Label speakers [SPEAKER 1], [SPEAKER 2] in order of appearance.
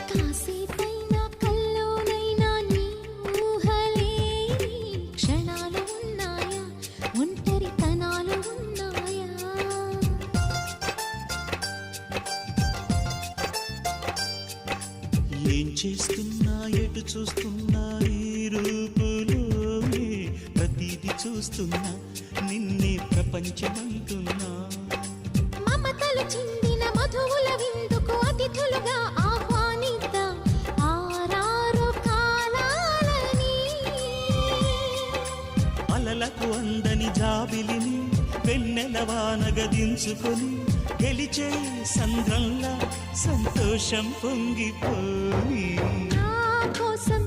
[SPEAKER 1] కాసేపైనా కల్లోనైనా నీ ఊహలే క్షణాలు ఉన్నాయా, ఒంటరితనాలు ఉన్నాయా?
[SPEAKER 2] ఏం చేస్తున్నా ఎటు చూస్తున్నా ఈ రూపులోనే ప్రతిదీ చూస్తున్నా నిన్నే ప్రపంచమంటున్నా.
[SPEAKER 1] మమతలు చిందిన మధువుల విందుకు అతిథులుగా ఆహ్వానిద్దాం ఆరారు కాలాలని.
[SPEAKER 2] అలలకు అందని జాబిలిని వెన్నెల వానగదించుకొని గెలిచే సంద్రంలా సంతోషం పొంగిపోయి
[SPEAKER 1] నా కోసం